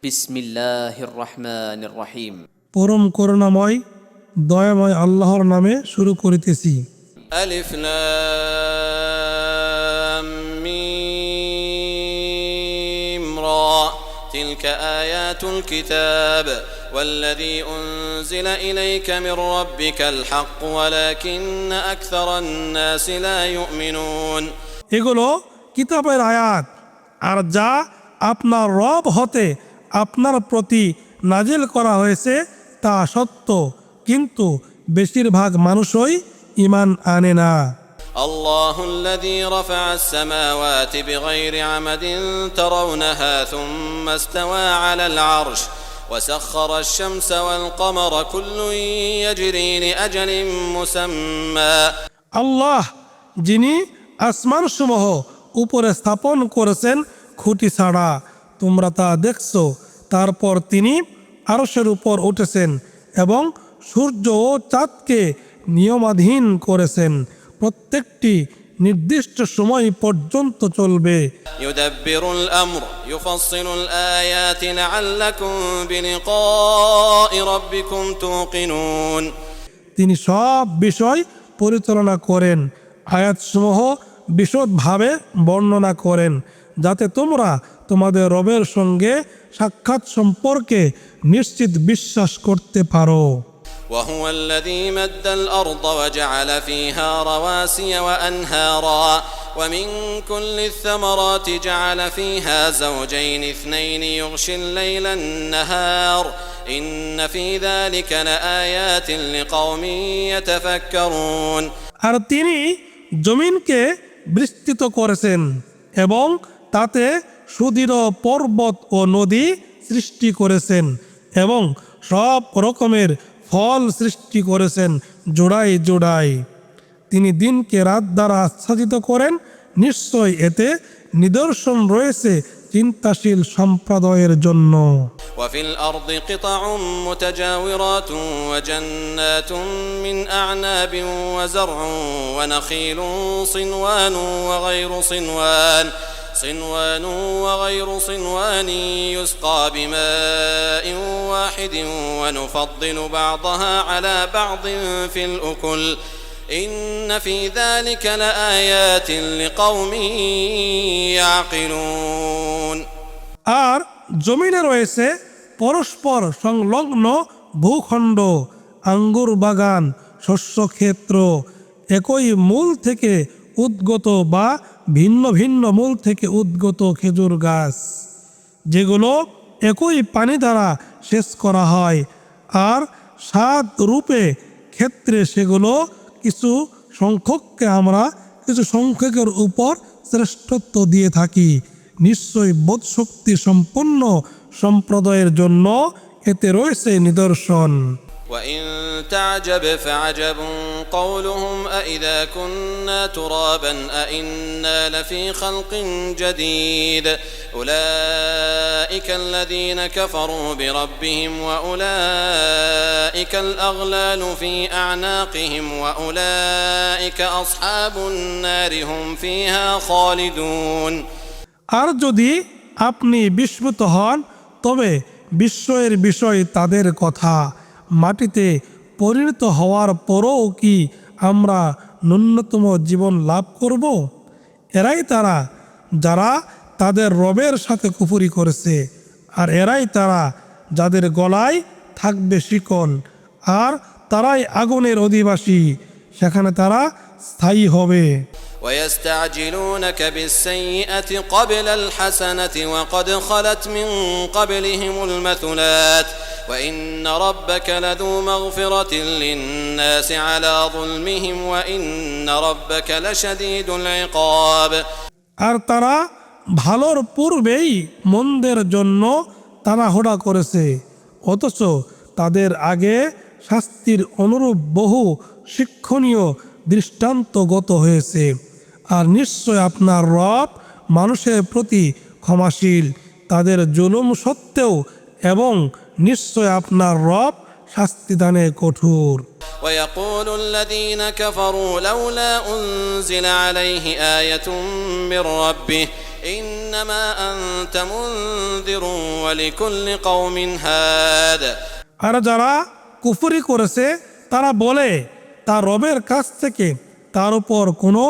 বিসমিল্লাহির রহমানির রহিম। পরম করুণাময় দয়াময় আল্লাহর নামে শুরু করিতেছি। আলিফ লাম মিম রা তিলকা আয়াতুল কিতাব والذي أنزل إليك من ربك الحق ولكن أكثر الناس لا يؤمنون। এগুলো কিতাবের আয়াত, আর যা আপনার রব হতে আপনার প্রতি নাজিল করা হয়েছে তা সত্য, কিন্তু বেশিরভাগ মানুষই ঈমান আনে না। الله الذي رفع السماوات بغير عمد ترونها ثم استوى على العرش وسخر الشمس والقمر كل يجري لأجل مسمى। আল্লাহ যিনি আসমানসমূহ উপরে স্থাপন করেছেন খুঁটি ছাড়া, তোমরা তা দেখছো, তারপর তিনি আরশের উপর উঠেছেন এবং সূর্য ও চাঁদকে নিয়মাধীন করেছেন, প্রত্যেকটি নির্দিষ্ট সময় পর্যন্ত চলবে। يدبر الأمر يفصل الآيات لعلكم بلقاء ربكم توقنون। তিনি সব বিষয় পরিচালনা করেন, আয়াতসমূহ বিশদভাবে বর্ণনা করেন, যাতে তোমরা তোমাদের রবের সঙ্গে সাক্ষাৎ সম্পর্কে নিশ্চিত বিশ্বাস করতে পারো। وهو الذي مد الأرض وجعل فيها رواسي وأنهارا ومن كل الثمرات جعل فيها زوجين اثنين يغشي الليل النهار إن في ذلك لآيات لقوم يتفكرون। আর তিনি জমিনকে বিস্তৃত করেছেন এবং তাতে সুদৃঢ় পর্বত ও নদী সৃষ্টি করেছেন এবং সব রকমের ফল সৃষ্টি করেছেন জোড়ায় জোড়ায়। তিনি দিনকে রাত দ্বারা আচ্ছাদিত করেন, নিশ্চয় এতে নিদর্শন রয়েছে চিন্তাশীল সম্প্রদায়ের জন্য। وفي الأرض قطع متجاورات وجنات من أعناب وزرع ونخيل صنوان وغير صنوان يسقى بماء واحد ونفضل بعضها على بعض في الأكل إن في ذلك لآيات لقوم يعقلون। আর জমিনে রয়েছে পরস্পর সংলগ্ন ভূখণ্ড, আঙ্গুর বাগান, শস্যক্ষেত্র, একই মূল থেকে উদ্গত বা ভিন্ন ভিন্ন মূল থেকে উদ্গত খেজুর গাছ, যেগুলো একই পানি দ্বারা সেচ করা হয়, আর স্বাদ রূপে ক্ষেত্রে সেগুলো কিছু সংখ্যককে আমরা কিছু সংখ্যকের উপর শ্রেষ্ঠত্ব দিয়ে থাকি। নিশ্চয়ই বোধশক্তি সম্পন্ন সম্প্রদায়ের জন্য এতে রয়েছে নিদর্শন। وإن تعجب فعجب قولهم أإذا كنا ترابا أإنا لفي خلق جديد أولئك الذين كفروا بربهم وأولئك الأغلال في أعناقهم وأولئك أصحاب النار هم فيها خالدون। আর যদি আপনি বিস্মিত হন, তবে বিস্ময়ের বিষয় তাদের কথা, মাটিতে পরিণত হওয়ার পরও কি আমরা ন্যূনতম জীবন লাভ করব? এরাই তারা যারা তাদের রবের সাথে কুফরি করেছে, আর এরাই তারা যাদের গলায় থাকবে শিকল, আর তারাই আগুনের অধিবাসী, সেখানে তারা স্থায়ী হবে। ويستعجلونك بالسيئة قبل الحسنة وقد خلت من قبلهم المثلات وإن ربك لذو مغفرة للناس على ظلمهم وإن ربك لشديد العقاب। আর তারা ভালোর পূর্বেই মন্দের জন্য তাড়াহুড়া করেছে, অথচ তাদের আগে শাস্তির অনুরূপ বহু শিক্ষণীয় দৃষ্টান্তগত হয়েছে। আর নিশ্চয় আপনার রব মানুষের প্রতি ক্ষমাশীল তাদের জুলুম সত্ত্বেও, এবং নিশ্চয় আপনার রব শাস্তিদানে কঠোর। ويقول الذين كفروا لولا أنزل عليه آية من ربه إنما أنت منذر ولكل قوم هاد আর যারা কুফরি করেছে তারা বলে তার রবের কাছ থেকে তার উপর কোনো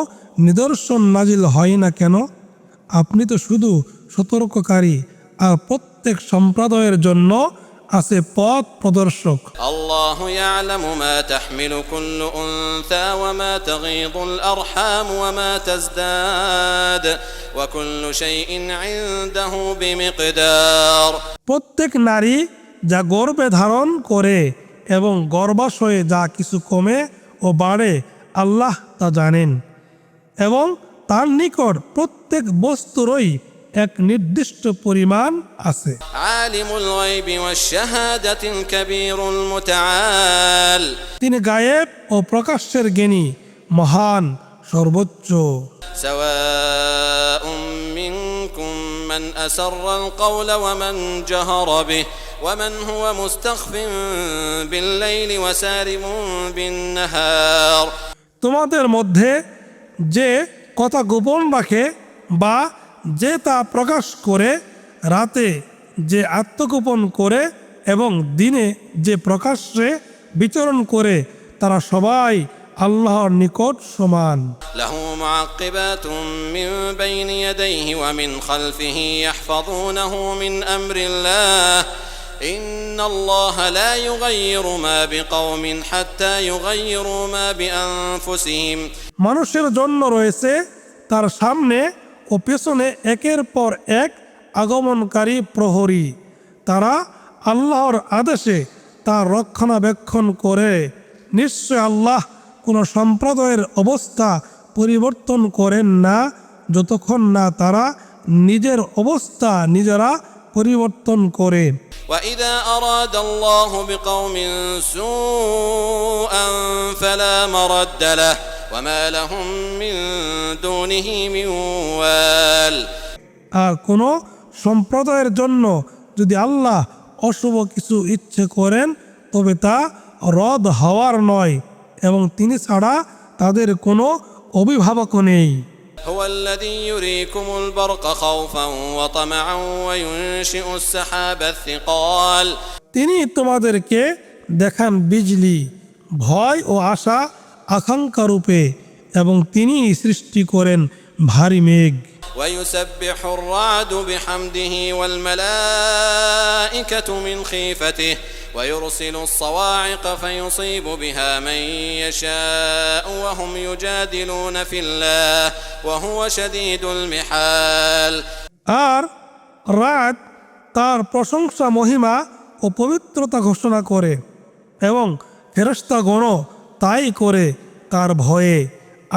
নিদর্শন নাজিল হয় না কেন? আপনি তো শুধু সতর্ককারী, আর প্রত্যেক সম্প্রদায়ের জন্য আছে পথ প্রদর্শক। الله يعلم ما تحمل كل أنثى وما تغيض الأرحام وما تزداد وكل شيء عنده بمقدار প্রত্যেক নারী যা গর্ভে ধারণ করে এবং গর্ভাশয়ে যা কিছু কমে ও বাড়ে আল্লাহ তা জানেন, এবং তার নিকট প্রত্যেক বস্তুরই এক নির্দিষ্ট পরিমাণ আছে। عالم الغيب والشهادة الكبير المتعال তিনি গায়েব ও প্রকাশ্যের জ্ঞানী, মহান, সর্বোচ্চ। سواء منكم من أسر القول ومن جهر به ومن هو مستخف بالليل وسارب بالنهار তোমাদের মধ্যে যে কথা গোপন রাখে বা যে তা প্রকাশ করে, রাতে যে আত্মগোপন করে এবং দিনে যে প্রকাশ্যে বিচরণ করে, তারা সবাই আল্লাহর নিকট সমান। له معقبات من بين يديه ومن خلفه يحفظونه من أمر الله إن الله لا يغير ما بقوم حتى يغيروا ما بأنفسهم মানুষের জন্য রয়েছে তার সামনে ও পেছনে একের পর এক আগমনকারী প্রহরী, তারা আল্লাহর আদেশে তার রক্ষণাবেক্ষণ করে। নিশ্চয় আল্লাহ কোনো সম্প্রদায়ের অবস্থা পরিবর্তন করেন না যতক্ষণ না তারা নিজের অবস্থা নিজেরা পরিবর্তন করে। وإذا أراد الله بقوم سوءا فلا مرد له وما لهم من دونه من وال আর কোনো সম্প্রদায়ের জন্য যদি আল্লাহ অশুভ কিছু ইচ্ছে করেন তবে তা রদ হওয়ার নয়, এবং তিনি ছাড়া তাদের কোনো অভিভাবক নেই। هو الذي يريكم البرق خوفا وطمعا وينشئ السحاب الثقال তিনি তোমাদেরকে দেখান বিজলি ভয় ও আশা আকাঙ্ক্ষা রূপে, এবং তিনি সৃষ্টি করেন ভারী মেঘ। ويسبح الرعد بحمده والملائكة من خيفته ويرسل الصواعق فيصيب بها من يشاء وهم يجادلون في الله وهو شديد المحال আর রাত তার প্রশংসা, মহিমা ও পবিত্রতা ঘোষণা করে, এবং ফেরেশতাগণও তাই করে তার ভয়ে।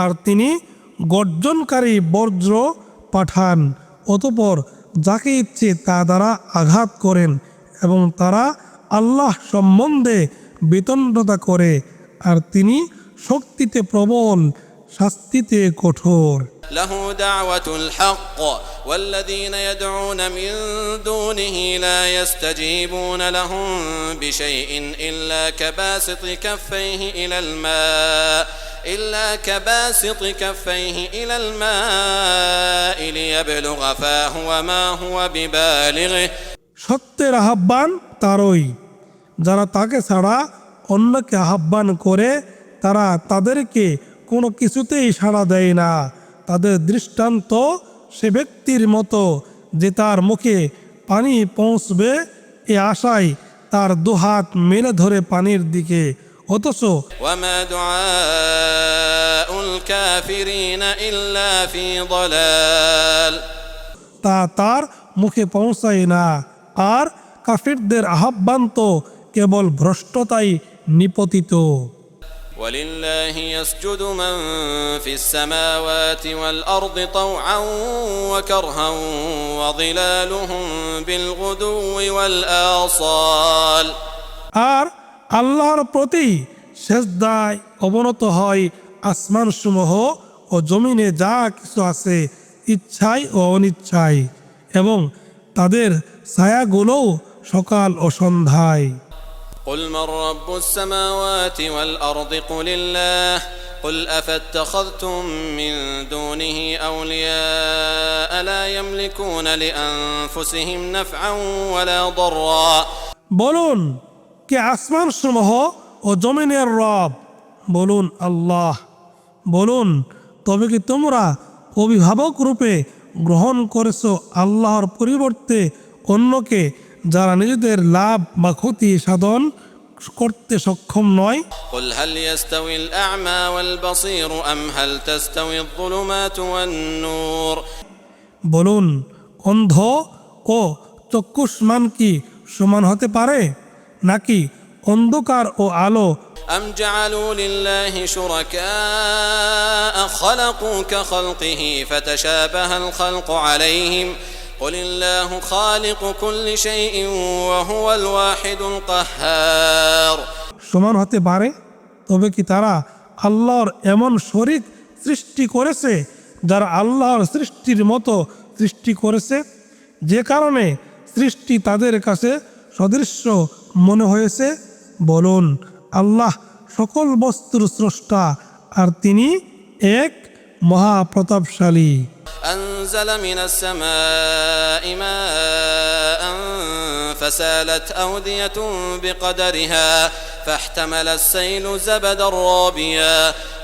আর তিনি গর্জনকারী বজ্র পাঠান, অতঃপর যাকে ইচ্ছে তা দ্বারা আঘাত করেন, এবং তারা আল্লাহ সম্বন্ধে বিতণ্ডতা করে, আর তিনি শক্তিতে প্রবল, শাস্তিতে কঠোর। له دعوة الحق والذين يدعون من دونه لا يستجيبون لهم بشيء إلا كباسط كفيه إلى الماء ليبلغ فاه وما هو ببالغه সত্যের আহ্বান তারই, যারা তাকে ছাড়া অন্যকে আহ্বান করে তারা তাদেরকে কোনো কিছুতেই সাড়া দেয় না। তাদের দৃষ্টান্ত সে ব্যক্তির মতো যে তার মুখে পানি পৌঁছবে এ আশায় তার দুহাত মেলে ধরে পানির দিকে, অথচ وما دعاء الكافرين إلا في ضلال তা তার মুখে পৌঁছায় না, আর কাফিরদের আহ্বান তো কেবল ভ্রষ্টতাই নিপতিত। ولله يسجد من في السماوات والأرض طوعا وكرها وظلالهم بالغدو والآصال আর আল্লাহর প্রতি সেজদায় অবনত হয় আসমানসমূহ ও জমিনে যা কিছু আছে, ইচ্ছায় ও অনিচ্ছায়, এবং তাদের ছায়াগুলোও সকাল ও সন্ধ্যায়। قل من رب السماوات والأرض قل أفاتخذتم من دونه أولياء لا يملكون لأنفسهم نفعا ولا ضرا বলুন কে আসমান সমূহ ও জমিনের রব? বলুন আল্লাহ। বলুন তবে কি তোমরা অভিভাবক রূপে গ্রহণ করেছো আল্লাহর পরিবর্তে অন্যকে, যারা নিজেদের লাভ বা ক্ষতি সাধন করতে সক্ষম নয়? قل هل يستوي الأعمى والبصير أم هل تستوي الظلمات والنور বলুন অন্ধ ও চক্ষুষ্মান কি সমান হতে পারে, নাকি অন্ধকার ও আলো? أم جعلوا لله شركاء خلقوا كخلقه فتشابه الخلق عليهم قل الله خالق كل شيء وهو الواحد القهار সমান হতে পারে? তবে কি তারা আল্লাহর এমন শরীক সৃষ্টি করেছে যারা আল্লাহর সৃষ্টির মতো সৃষ্টি করেছে, যে কারণে সৃষ্টি তাদের কাছে সদৃশ্য মনে হয়েছে? বলুন আল্লাহ সকল বস্তুর স্রষ্টা, আর তিনি এক মহাপ্রতাপশালী। أنزل من السماء ماء فسالت أودية بقدرها فاحتمل السيل زبدا رابيا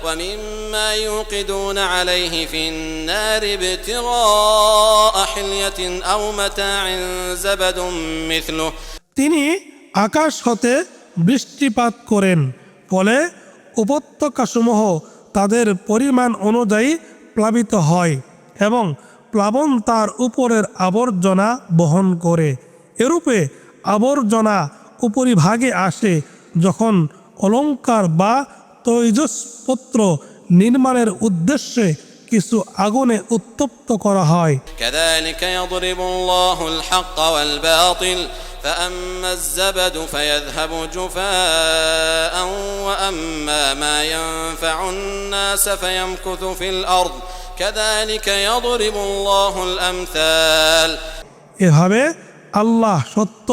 ومما يوقدون عليه في النار ابتغاء حلية أو متاع زبد مثله তিনি আকাশ হতে বৃষ্টিপাত করেন, ফলে উপত্যকাসমূহ তাদের পরিমাণ অনুযায়ী প্লাবিত হয় এবং প্লাবন তার উপরের আবর্জনা বহন করে। এরূপে আবর্জনা উপরিভাগে আসে যখন অলংকার বা তৈজসপত্র নির্মাণের উদ্দেশ্যে কিছু আগুনে উত্তপ্ত করা হয়। كذلك يضرب الله الحق والباطل فأما الزبد فيذهب جفاء وأما ما ينفع الناس فيمكث في الأرض كذلك يضرب الله الأمثال এভাবে আল্লাহ সত্য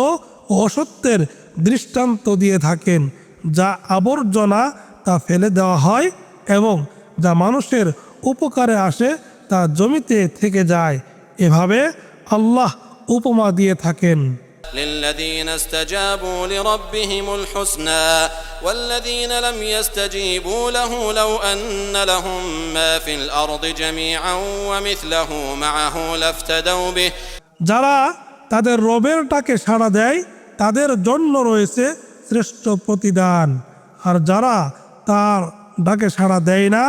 ও অসত্যের দৃষ্টান্ত দিয়ে থাকেন। যা আবর্জনা তা ফেলে দেওয়া হয় এবং যা মানুষের উপকারে আসে তা জমিতে থেকে যায়। এভাবে আল্লাহ উপমা দিয়ে থাকেন। للذين استجابوا لربهم الحسنى والذين لم يستجيبوا له لو أن لهم ما في الأرض جميعا ومثله معه لافتدوا به যারা তাদের রবের ডাকে সাড়া দেয় তাদের জন্য রয়েছে শ্রেষ্ঠ প্রতিদান, আর যারা তার ডাকে সাড়া দেয় না,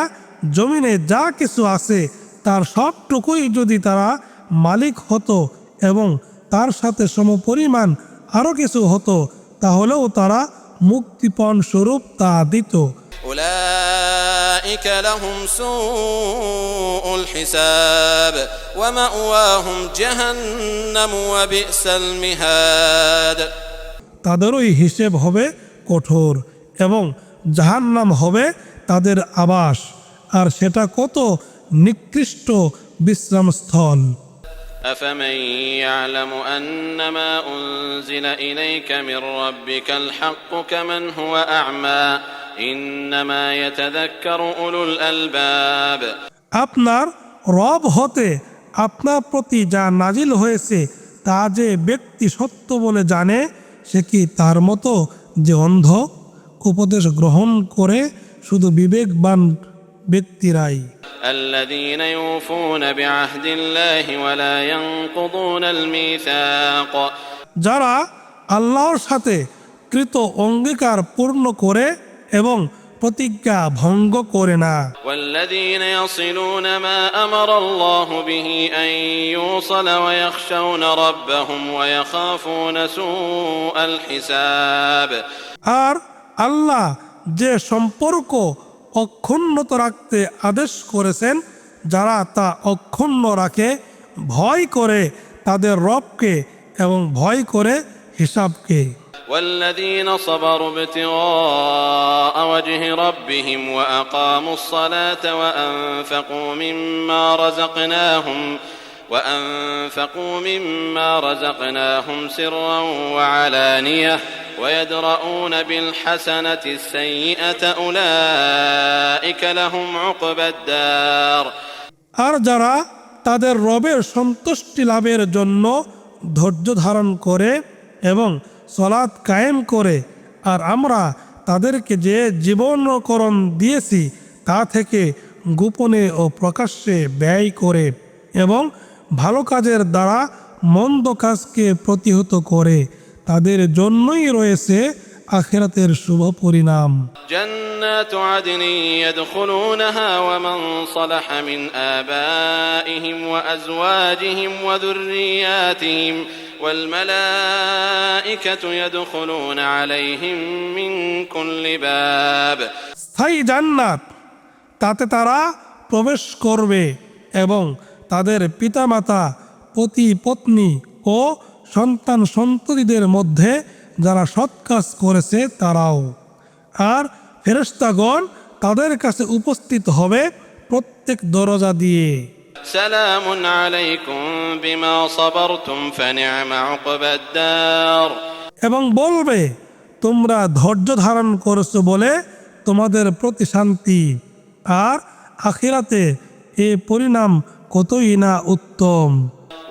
জমিনে যা কিছু আছে তার সবটুকুই যদি তারা মালিক হতো এবং তার সাথে সমপরিমাণ আরও কিছু হতো, তাহলেও তারা মুক্তিপণ স্বরূপ তা দিত। أولئك لهم سوء الحساب ومأواهم جهنم وبئس المهاد তাদেরই হিসেব হবে কঠোর এবং জাহান্নাম হবে তাদের আবাস, আর সেটা কত নিকৃষ্ট বিশ্রামস্থল। أفمن يعلم أنما أنزل إليك من ربك الحق كمن هو أعمى إنما يتذكر أولو الألباب আপনার রব হতে আপনার প্রতি যা নাজিল হয়েছে তা যে ব্যক্তি সত্য বলে জানে, সে কি তার মতো যে অন্ধ? উপদেশ গ্রহণ করে শুধু বিবেকবান ব্যক্তিরাই। الذين يوفون بعهد الله ولا ينقضون الميثاق যারা আল্লাহর সাথে কৃত অঙ্গীকার পূর্ণ করে এবং প্রতিজ্ঞা ভঙ্গ করে না। والذين يصلون ما أمر الله به أن يوصل ويخشون ربهم ويخافون سوء الحساب আর আল্লাহ যে সম্পর্ক অক্ষুণ্ণত রাখতে আদেশ করেছেন, যারা তা অক্ষুণ্ণ রাখে, ভয় করে তাদের রবকে এবং ভয় করে হিসাবকে। والذين صبروا ابتغاء وجه ربهم وأقاموا الصلاة وأنفقوا مما رزقناهم سرا وعلانية ويدرؤون بالحسنة السيئة أولئك لهم عقبى الدار আর যারা তাদের রবের সন্তুষ্টি লাভের জন্য ধৈর্য ধারণ করে এবং সালাত কায়েম করে, আর আমরা তাদেরকে যে জীবনকরণ দিয়েছি তা থেকে গোপনে ও প্রকাশ্যে ব্যয় করে এবং ভালো কাজের দ্বারা মন্দ কাজকে প্রতিহত করে, তাদের জন্যই রয়েছে আখিরাতের শুভ পরিণাম। جنات عدن يدخلونها ومن صلح من آبائهم وأزواجهم وذرياتهم والملائكة يدخلون عليهم من كل باب স্থায়ী জান্নাত, তাতে তারা প্রবেশ করবে এবং তাদের পিতামাতা, পতি পত্নী ও সন্তান সন্ততিদের মধ্যে যারা সৎ কাজ করেছে তারাও। আর ফেরেশতাগণ তাদের কাছে উপস্থিত হবে প্রত্যেক দরজা দিয়ে। سلام عليكم بما صبرتم فنعم عقبى الدار এবং বলবে, তোমরা ধৈর্য ধারণ করেছো বলে তোমাদের প্রতি শান্তি, আর আখিরাতে এ পরিণাম কতই না উত্তম।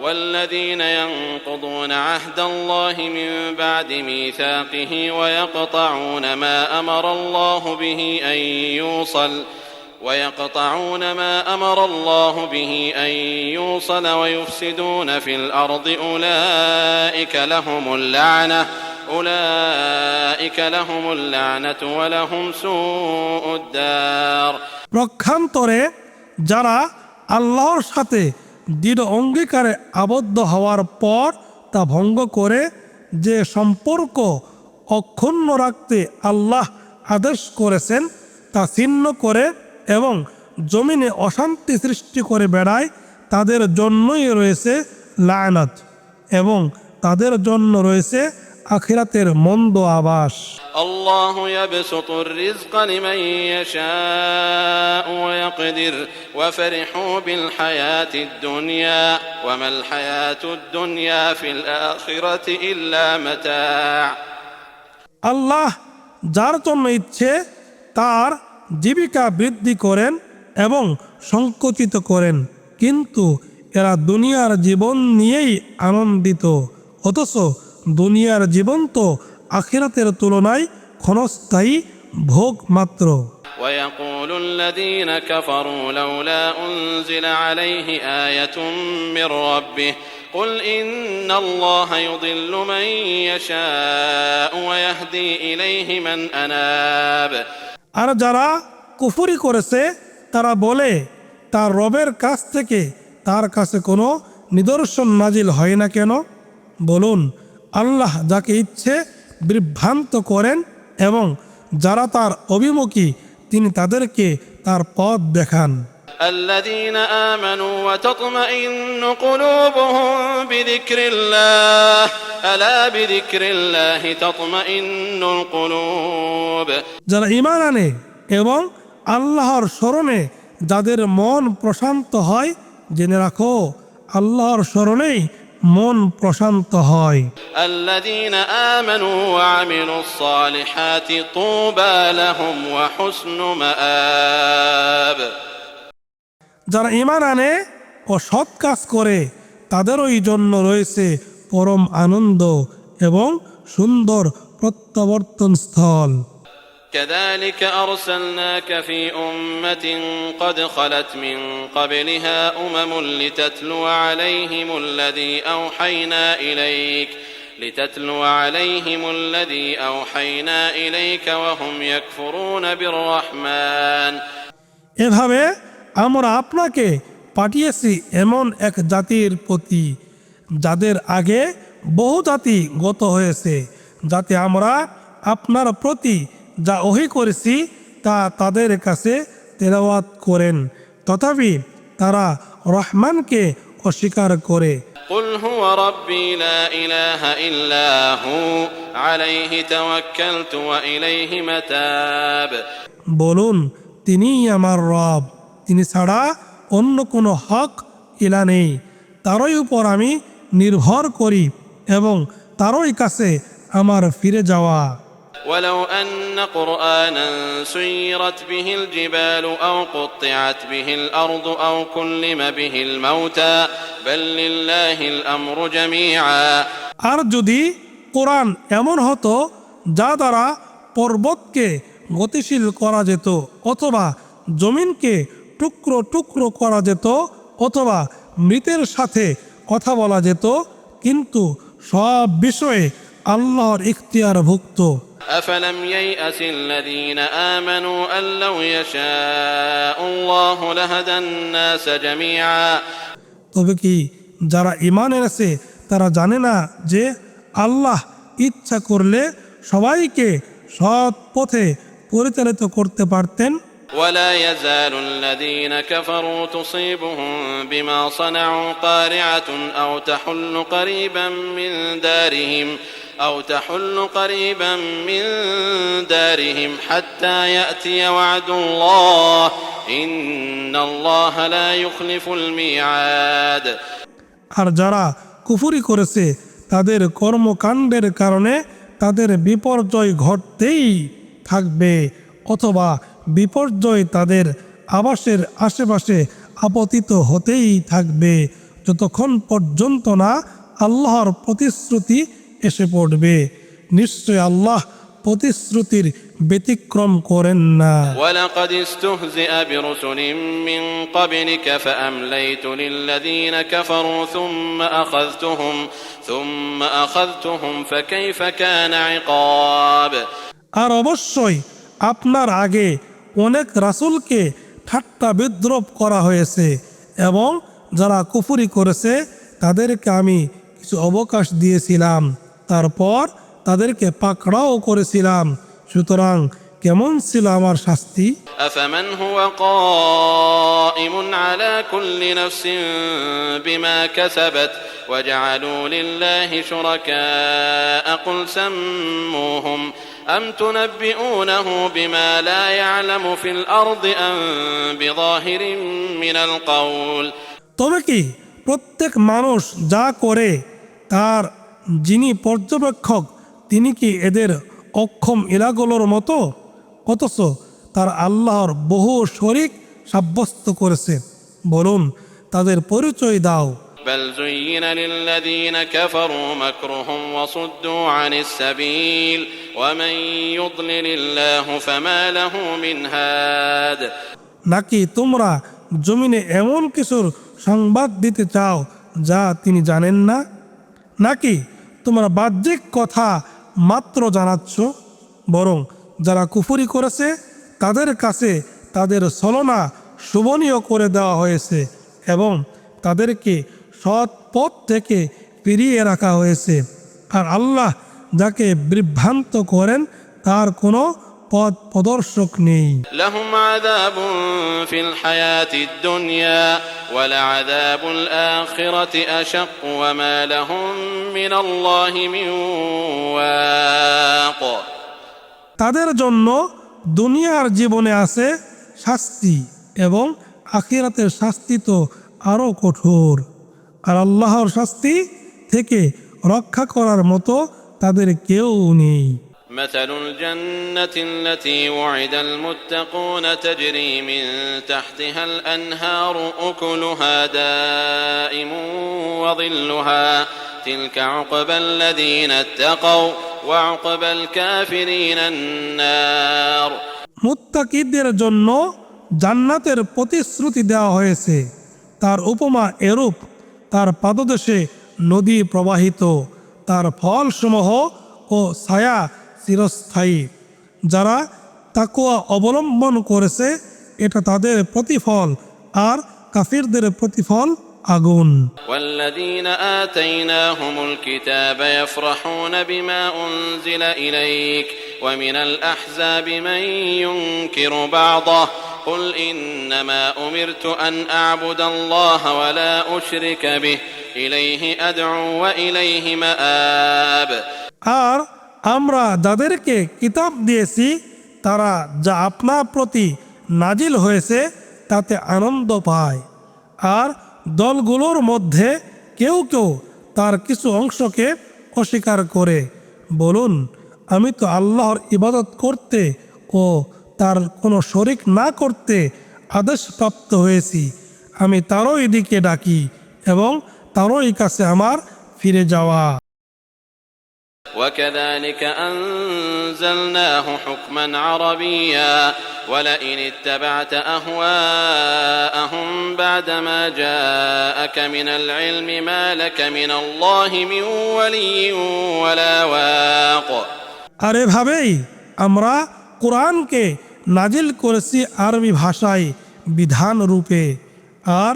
والذين ينقضون عهد الله من بعد ميثاقه ويقطعون ما أمر الله به أن يوصل ويفسدون في الأرض أولئك لهم اللعنة ولهم سوء الدار প্রক্ষান্তরে যারা আল্লাহর সাথে দৃঢ় অঙ্গীকারে আবদ্ধ হওয়ার পর তা ভঙ্গ করে যে সম্পর্ক অক্ষুণ্ণ রাখতে আল্লাহ আদেশ করেছেন তা ছিন্ন করে এবং জমিনে অশান্তি সৃষ্টি করে বেড়ায়, তাদের জন্যই রয়েছে লায়নাত এবং তাদের জন্য রয়েছে আখিরাতের মন্দ আবাস। الله يبسط الرزق لمن يشاء ويقدر وفرحوا بالحياة الدنيا وما الحياة الدنيا في الآخرة إلا متاع আল্লাহ যার জন্য ইচ্ছে তার জীবিকা বৃদ্ধি করেন এবং সংকুচিত করেন, কিন্তু এরা দুনিয়ার জীবন নিয়েই আনন্দিত, অথচ দুনিয়ার জীবন তো আখিরাতের তুলনায় ক্ষণস্থায়ী ভোগ মাত্র। ويقول الذين كفروا لولا أنزل عليه آية من ربه قل إن الله يضل من يشاء ويهدي إليه من أناب আর যারা কুফরি করেছে তারা বলে, তার রবের কাছ থেকে তার কাছে কোনো নিদর্শন নাজিল হয় না কেন? বলুন, আল্লাহ যাকে ইচ্ছে বিভ্রান্ত করেন এবং যারা তার অভিমুখী তিনি তাদেরকে তার পথ দেখান। الذين آمنوا وتطمئن قلوبهم بذكر الله ألا بذكر الله تطمئن القلوب যারা ঈমান আনে এবং আল্লাহর স্মরণে যাদের মন প্রশান্ত হয়, জেনে রাখো আল্লাহর স্মরণেই মন প্রশান্ত হয়। الذين آمنوا وعملوا الصالحات طوبى لهم وحسن مآب যারা ঈমান আনে ও সৎ কাজ করে তাদেরই জন্য রয়েছে পরম আনন্দ এবং সুন্দর প্রত্যাবর্তন স্থল। كذلك أرسلناك في أمة قد خلت من قبلها لتتلو عليهم الذي أوحينا إليك وهم يكفرون بالرحمن এভাবে আমরা আপনাকে পাঠিয়েছি এমন এক জাতির প্রতি যাদের আগে বহু জাতি গত হয়েছে, যাতে আমরা আপনার প্রতি যা ওহী করেছি তা তাদের কাছে তেলাওয়াত করেন, তথাপি তারা রহমানকে অস্বীকার করে। قل هو ربي لا إله إلا هو عليه توكلت وإليه متاب বলুন, তিনিই আমার রব, তিনি ছাড়া অন্য কোনো হক ইলা নেই, তারই উপর আমি নির্ভর করি এবং তারই কাছে আমার ফিরে যাওয়া। ولو أن قرآنا سيرت به الجبال أو قطعت به الأرض أو كلم به الموتى بل لله الأمر جميعا। আর যদি কোরআন এমন হতো যা দ্বারা পর্বতকে গতিশীল করা যেত, অথবা জমিনকে টুকরো টুকরো করা যেত, অথবা মৃতের সাথে কথা বলা যেত, কিন্তু সব বিষয়ে আল্লাহর ইখতিয়ারভুক্ত। أفلم ييأس الذين آمنوا أن لو يشاء الله لهدى الناس جميعا। তবে কি যারা ঈমান এনেছে তারা জানে না যে আল্লাহ ইচ্ছা করলে সবাইকে সৎ পথে পরিচালিত করতে পারতেন। ولا يزال الذين كفروا تصيبهم بما صنعوا قارعة أو تحل قريبا من دارهم حتى يأتي وعد الله إن الله لا يخلف الميعاد। আর যারা কুফরি করেছে তাদের কর্মকাণ্ডের কারণে তাদের বিপর্যয় ঘটতেই থাকবে, অথবা বিপর্যয় তাদের আবাসের আশেপাশে আপতিত হতেই থাকবে, যতক্ষণ পর্যন্ত না আল্লাহর প্রতিশ্রুতি এসে পড়বে। নিশ্চয় আল্লাহ প্রতিশ্রুতির ব্যতিক্রম করেন না। ولقد استهزئ برسل من قبلك فأمليت للذين كفروا ثم أخذتهم فكيف كان عقاب। আর অবশ্যই আপনার আগে অনেক রাসূলকে ঠাট্টা বিদ্রূপ করা হয়েছে, এবং যারা কুফরি করেছে তাদেরকে আমি কিছু অবকাশ দিয়েছিলাম, তারপর তাদেরকে পাকড়াও করেছিলাম। সুতরাং কেমন ছিল আমার শাস্তি। أفمن هو قائم على كل نفس بما كسبت وجعلوا لله شركاء قل سموهم أم تنبئونه بما لا يعلم في الأرض أم بظاهر من القول। তবে কি প্রত্যেক মানুষ যা করে তার যিনি পর্যবেক্ষক তিনি কি এদের অক্ষম ইলাগুলোর মতো? অথচ তার আল্লাহর বহু শরীক সাব্যস্ত করেছে। বলুন তাদের পরিচয় দাও। بل زين للذين كفروا مكرهم وصدوا عن السبيل ومن يضلل الله فما له من هاد। নাকি তোমরা জমিনে এমন কিছুর সংবাদ দিতে চাও যা তিনি জানেন না? নাকি তোমরা বাহ্যিক কথা মাত্র জানাচ্ছ? বরং যারা কুফরি করেছে তাদের কাছে তাদের ছলনা শোভনীয় করে দেওয়া হয়েছে, এবং তাদেরকে সৎ পথ থেকে ফিরিয়ে রাখা হয়েছে। আর আল্লাহ যাকে বিভ্রান্ত করেন তার কোনো পথ প্রদর্শক নেই। لهم عذاب في الحياة الدنيا ولعذاب الآخرة أشق وما لهم من الله من واق। তাদের জন্য দুনিয়ার জীবনে আছে শাস্তি, এবং আখিরাতের শাস্তি তো আরো কঠোর। আর আল্লাহর শাস্তি থেকে রক্ষা করার মতো তাদের কেউ নেই। مثل الجنة التي وعد المتقون تجري من تحتها الأنهار أكلها دائم وظلها تلك عقبى الذين اتقوا وعقبى الكافرين النار। মুত্তাকিদের জন্য জান্নাতের প্রতিশ্রুতি দেওয়া হয়েছে, তার উপমা এরূপ, তার পাদদেশে নদী প্রবাহিত, তার ফলসমূহ ও ছায়া চিরস্থায়ী। যারা তাকওয়া অবলম্বন করেছে এটা তাদের প্রতিফল, আর কাফিরদের প্রতিফল আগুন। والذين آتيناهم الكتاب يفرحون بما أنزل إليك ومن الأحزاب من ينكر بعضه قل إنما أمرت أن أعبد الله ولا أشرك به إليه أدعو وإليه مآب। আর আমরা যাদেরকে কিতাব দিয়েছি তারা যা আপনার প্রতি নাজিল হয়েছে তাতে আনন্দ পায়, আর দলগুলোর মধ্যে কেউ কেউ তার কিছু অংশকে অস্বীকার করে। বলুন, আমি তো আল্লাহর ইবাদত করতে ও তার কোনো শরিক না করতে আদেশপ্রাপ্ত হয়েছি। আমি তারই দিকে ডাকি এবং তারই কাছে আমার ফিরে যাওয়া। وكذلك أنزلناه حكما عربيا ولئن اتبعت أهواءهم بعدما جاءك من العلم ما لك من الله من ولي ولا واق। আর এভাবেই আমরা কোরআনকে নাজিল করেছি আরবি ভাষায় বিধান রূপে। আর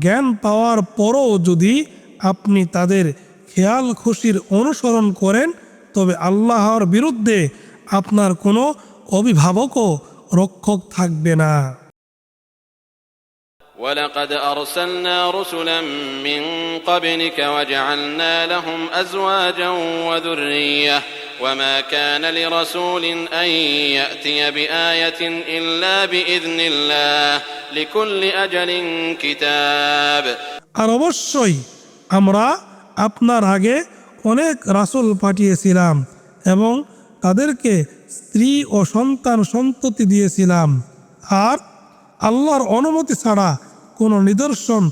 জ্ঞান পাওয়ার পরও যদি আপনি তাদের খেয়াল খুশির অনুসরণ করেন, তবে আল্লাহর বিরুদ্ধে আপনার কোনো অভিভাবকও রক্ষক থাকবে না। ولقد أرسلنا رسلا من قبلك وجعلنا لهم أزواجا وذرية وما كان لرسول أن يأتي بآية إلا بإذن الله لكل أجل كتاب। আর অবশ্যই আমরা আপনার আগে অনেক রাসূল পাঠিয়েছিলাম এবং তাদেরকে স্ত্রী ও সন্তান সন্ততি দিয়েছিলাম, আর আল্লাহর অনুমতি ছাড়া কোনো নিদর্শন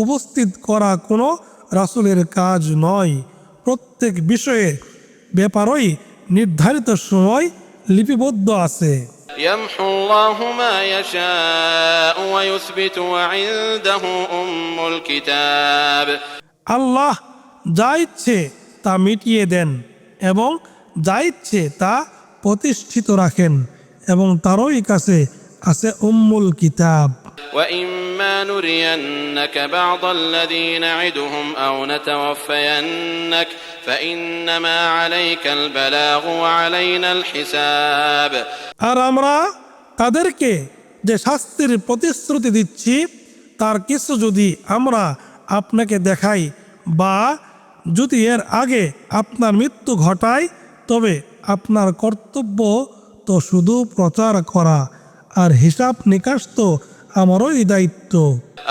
উপস্থিত করা কোনো রাসূলের কাজ নয়। প্রত্যেক বিষয়ে ব্যাপারই নির্ধারিত সময় লিপিবদ্ধ আছে। يمحو الله ما يشاء ويثبت وعنده أم الكتاب। আল্লাহ যা ইচ্ছে তা মিটিয়ে দেন এবং যা ইচ্ছে তা প্রতিষ্ঠিত রাখেন, এবং তারই কাছে আছে উম্মুল কিতাব। وإما نرينك بعض الذي نعدهم أو نتوفينك فإنما عليك البلاغ وعلينا الحساب। আর আমরা তাদেরকে যে শাস্তির প্রতিশ্রুতি দিচ্ছি তার কিছু যদি আমরা আপনাকে দেখাই বা যদি এর আগে আপনার মৃত্যু ঘটায়, তবে আপনার কর্তব্য তো শুধু প্রচার করা, আর হিসাব নিকাশ তো আমারই দায়িত্ব।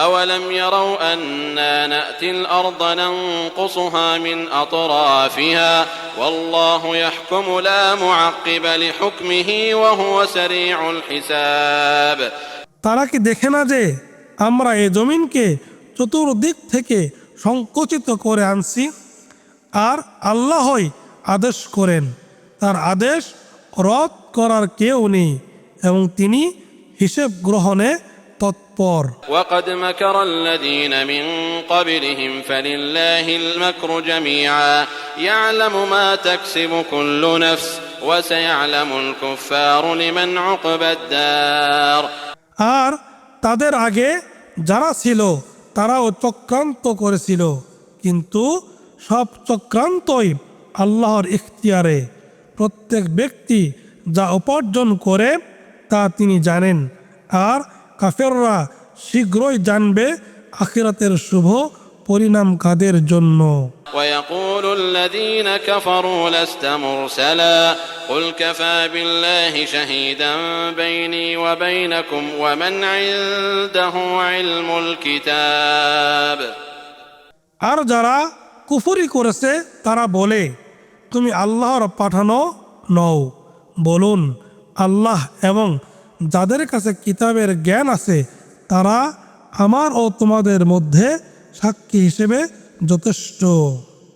أولم يروا أنا نأتي الأرض ننقصها من أطرافها والله يحكم لا معقب لحكمه وهو سريع الحساب। তারা কি দেখে না যে আমরা এই জমিনকে চতুর্দিক থেকে সংকুচিত করে আনছি, আর আল্লাহই আদেশ করেন, তার আদেশ রদ করার কেউ নেই এবং তিনি হিসেব গ্রহণে তৎপর। وقد مكر الذين من قبلهم فلله المكر جميعا يعلم ما تكسب كل نفس وسيعلم الكفار لمن عقبى الدار। আর তাদের আগে যারা ছিল তারাও চক্রান্ত করেছিল, কিন্তু সব চক্রান্তই আল্লাহর ইখতিয়ারে। প্রত্যেক ব্যক্তি যা উপার্জন করে তা তিনি জানেন, আর কাফেররা শীঘ্রই জানবে আখিরাতের শুভ পরিণাম কাদের জন্য। ويقول الذين كفروا لست مرسلا قل كفى بالله شهيدا بيني وبينكم ومن عنده علم الكتاب। আর যারা কুফরি করেছে তারা বলে, তুমি আল্লাহর পাঠানো নও। বলুন, আল্লাহ এবং যাদের কাছে কিতাবের জ্ঞান আছে তারা আমার ও তোমাদের মধ্যে সাক্ষী হিসেবে যথেষ্ট।